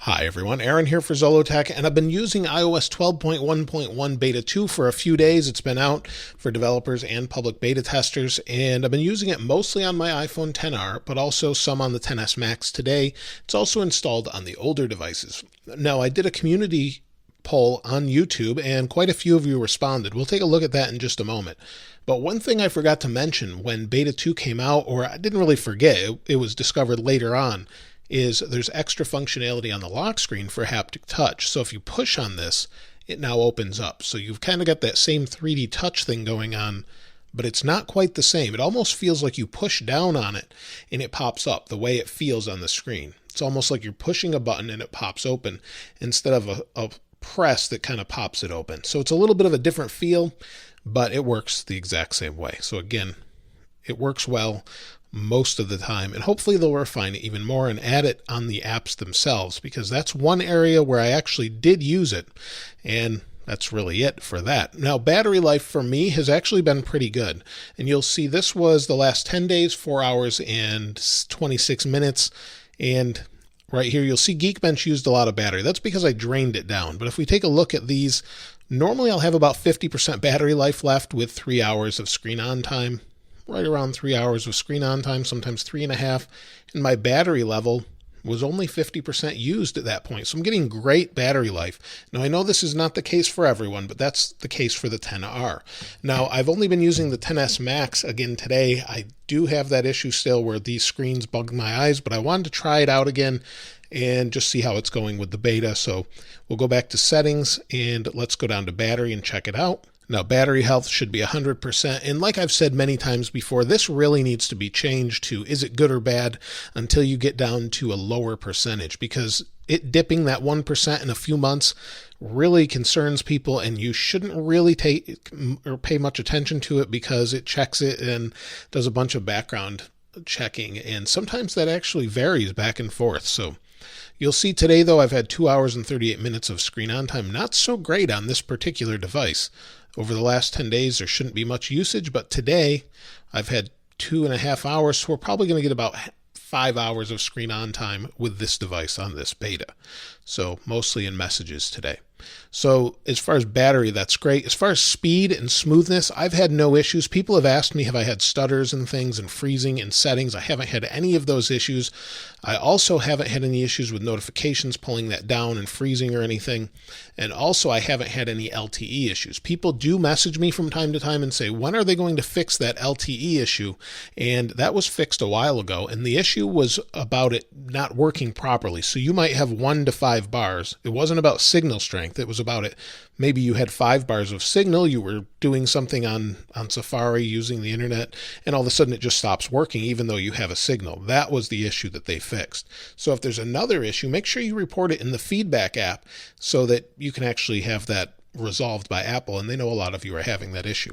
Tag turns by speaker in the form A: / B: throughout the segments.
A: Hi everyone, Aaron here for Zollotech, and I've been using iOS 12.1.1 Beta 2 for a few days. It's been out for developers and public beta testers, and I've been using it mostly on my iPhone XR, but also some on the XS Max today. It's also installed on the older devices. Now, I did a community poll on YouTube, and quite a few of you responded. We'll take a look at that in just a moment. But one thing I forgot to mention when Beta 2 came out, or I didn't really forget, it was discovered later on, is there's extra functionality on the lock screen for haptic touch. So if you push on this, it now opens up. So you've kind of got that same 3D touch thing going on, but it's not quite the same. It almost feels like you push down on it and it pops up the way it feels on the screen. It's almost like you're pushing a button and it pops open instead of a press that kind of pops it open. So it's a little bit of a different feel, but it works the exact same way. So again, it works well most of the time, and hopefully they'll refine it even more and add it on the apps themselves, because that's one area where I actually did use it, and that's really it for that. Now, battery life for me has actually been pretty good, and you'll see this was the last 10 days, 4 hours and 26 minutes, and right here you'll see Geekbench used a lot of battery. That's because I drained it down, but if we take a look at these, normally I'll have about 50% battery life left with 3 hours of screen on time. Right around 3 hours of screen on time, sometimes 3.5, and my battery level was only 50% used at that point. So I'm getting great battery life. Now, I know this is not the case for everyone, but that's the case for the XR. Now, I've only been using the XS Max again today. I do have that issue still where these screens bug my eyes, but I wanted to try it out again and just see how it's going with the beta. So we'll go back to settings and let's go down to battery and check it out. Now, battery health should be 100%, and like I've said many times before, this really needs to be changed to is it good or bad until you get down to a lower percentage, because it dipping that 1% in a few months really concerns people, and you shouldn't really take or pay much attention to it because it checks it and does a bunch of background checking, and sometimes that actually varies back and forth. So you'll see today, though, I've had 2 hours and 38 minutes of screen on time. Not so great on this particular device. Over the last 10 days, there shouldn't be much usage, but today I've had 2.5 hours, so we're probably going to get about 5 hours of screen on time with this device on this beta. So mostly in messages today. So as far as battery, that's great. As far as speed and smoothness, I've had no issues. People have asked me, have I had stutters and things and freezing in settings? I haven't had any of those issues. I also haven't had any issues with notifications pulling that down and freezing or anything. And also I haven't had any LTE issues. People do message me from time to time and say, when are they going to fix that LTE issue? And that was fixed a while ago. And the issue was about it not working properly. So you might have 1 to 5 bars. It wasn't about signal strength. It was about it. Maybe you had 5 bars of signal, you were doing something on Safari using the internet, and all of a sudden it just stops working even though you have a signal. That was the issue that they fixed. So if there's another issue, make sure you report it in the feedback app so that you can actually have that resolved by Apple, and they know a lot of you are having that issue.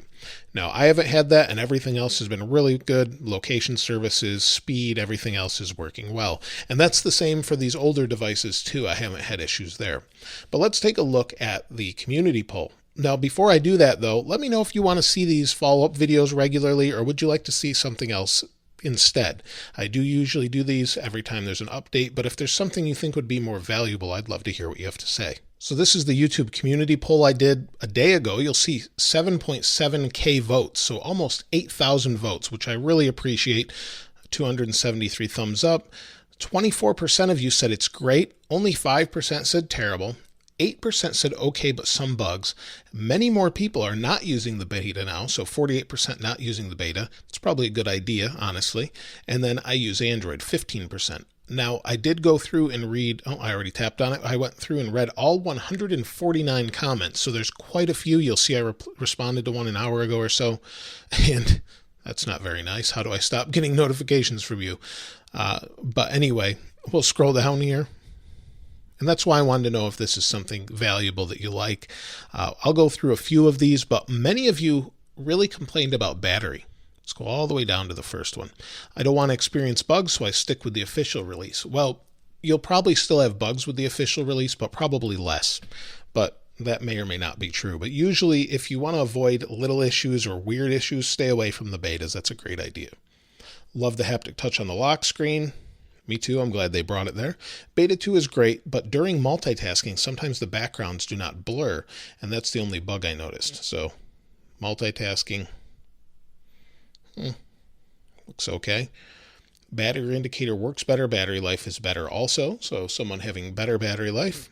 A: Now, I haven't had that, and everything else has been really good. Location services, speed, everything else is working well. And that's the same for these older devices too. I haven't had issues there. But let's take a look at the community poll. Now, before I do that though, let me know if you want to see these follow-up videos regularly, or would you like to see something else instead? I do usually do these every time there's an update, but if there's something you think would be more valuable, I'd love to hear what you have to say. So this is the YouTube community poll I did a day ago. You'll see 7.7K votes, so almost 8,000 votes, which I really appreciate. 273 thumbs up. 24% of you said it's great. Only 5% said terrible. 8% said okay, but some bugs. Many more people are not using the beta now, so 48% not using the beta. It's probably a good idea, honestly. And then I use Android, 15%. Now, I did go through and read, I already tapped on it. I went through and read all 149 comments, so there's quite a few. You'll see I responded to one an hour ago or so, and that's not very nice. How do I stop getting notifications from you? But anyway, we'll scroll down here. And that's why I wanted to know if this is something valuable that you like. I'll go through a few of these, but many of you really complained about battery. Let's go all the way down to the first one. I don't want to experience bugs, so I stick with the official release. Well, you'll probably still have bugs with the official release, but probably less. But that may or may not be true. But usually, if you want to avoid little issues or weird issues, stay away from the betas. That's a great idea. Love the haptic touch on the lock screen. Me too. I'm glad they brought it there. Beta 2 is great, but during multitasking, sometimes the backgrounds do not blur, and that's the only bug I noticed. So, multitasking looks okay. Battery indicator works better. Battery life is better also. So, someone having better battery life.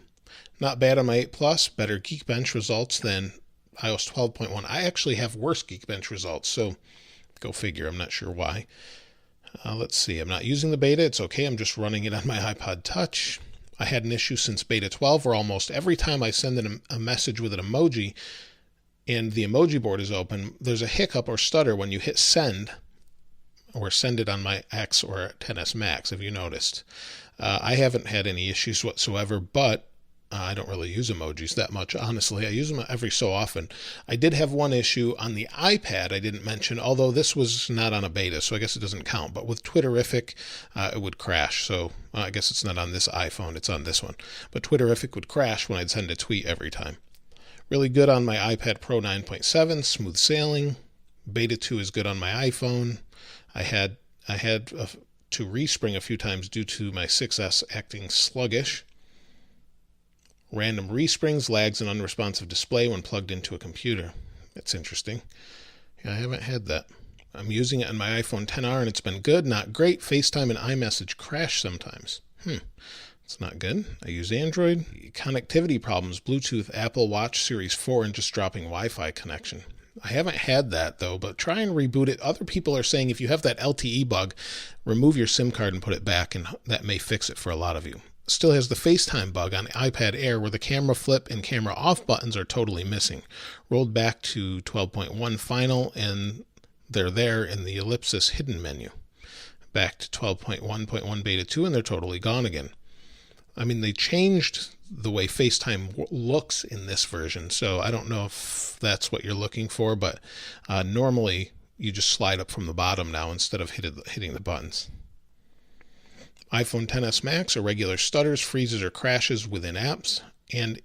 A: Not bad on my 8 Plus. Better Geekbench results than iOS 12.1. I actually have worse Geekbench results, so go figure. I'm not sure why. Let's see. I'm not using the beta. It's okay. I'm just running it on my iPod Touch. I had an issue since beta 12 where almost every time I send a message with an emoji and the emoji board is open, there's a hiccup or stutter when you hit send or send it on my X or 10s Max, have you noticed? I haven't had any issues whatsoever, but I don't really use emojis that much, honestly. I use them every so often. I did have one issue on the iPad I didn't mention, although this was not on a beta, so I guess it doesn't count. But with Twitterific, it would crash. So I guess it's not on this iPhone, it's on this one. But Twitterific would crash when I'd send a tweet every time. Really good on my iPad Pro 9.7, smooth sailing. Beta 2 is good on my iPhone. I had to respring a few times due to my 6S acting sluggish. Random resprings, lags, and unresponsive display when plugged into a computer. That's interesting. Yeah, I haven't had that. I'm using it on my iPhone XR and it's been good, not great. FaceTime and iMessage crash sometimes. It's not good. I use Android. Connectivity problems, Bluetooth, Apple Watch Series 4, and just dropping Wi-Fi connection. I haven't had that though, but try and reboot it. Other people are saying if you have that LTE bug, remove your SIM card and put it back, and that may fix it for a lot of you. Still has the FaceTime bug on the iPad Air where the camera flip and camera off buttons are totally missing. Rolled back to 12.1 final and they're there in the ellipsis hidden menu. Back to 12.1.1 beta 2 and they're totally gone again. I mean, they changed the way FaceTime looks in this version, so I don't know if that's what you're looking for, but normally you just slide up from the bottom now instead of hitting the buttons. iPhone XS Max, irregular stutters, freezes, or crashes within apps, and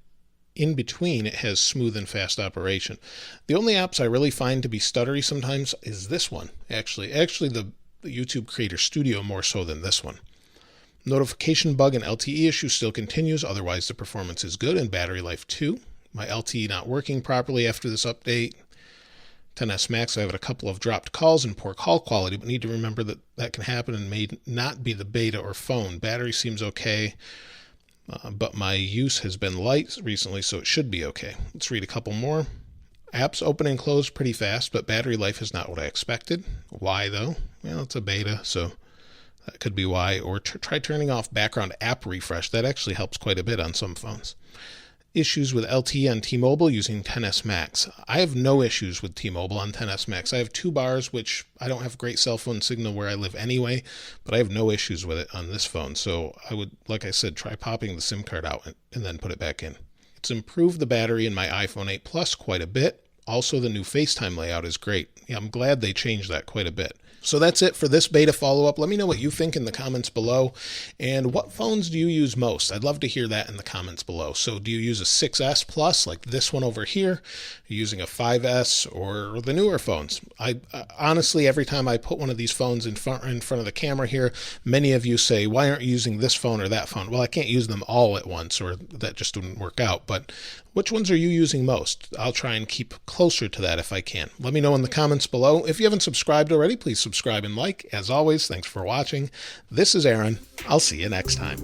A: in between it has smooth and fast operation. The only apps I really find to be stuttery sometimes is this one, actually the YouTube Creator Studio more so than this one. Notification bug and LTE issue still continues, otherwise the performance is good, and battery life too. My LTE not working properly after this update. XS Max, I have had a couple of dropped calls and poor call quality, but need to remember that that can happen and may not be the beta or phone. Battery seems okay, but my use has been light recently, so it should be okay. Let's read a couple more. Apps open and close pretty fast, but battery life is not what I expected. Why though? Well, it's a beta, so that could be why. Or try turning off background app refresh. That actually helps quite a bit on some phones. Issues with LTE on T-Mobile using XS Max. I have no issues with T-Mobile on XS Max. I have 2 bars, which I don't have great cell phone signal where I live anyway, but I have no issues with it on this phone. So I would, like I said, try popping the SIM card out and then put it back in. It's improved the battery in my iPhone 8 Plus quite a bit. Also, the new FaceTime layout is great. Yeah, I'm glad they changed that quite a bit. So that's it for this beta follow-up. Let me know what you think in the comments below. And what phones do you use most? I'd love to hear that in the comments below. So do you use a 6S Plus like this one over here? Are you using a 5S or the newer phones? I honestly, every time I put one of these phones in front of the camera here, many of you say, why aren't you using this phone or that phone? Well, I can't use them all at once, or that just wouldn't work out. But which ones are you using most? I'll try and keep closer to that if I can. Let me know in the comments below. If you haven't subscribed already, please subscribe and like. As always, thanks for watching. This is Aaron. I'll see you next time.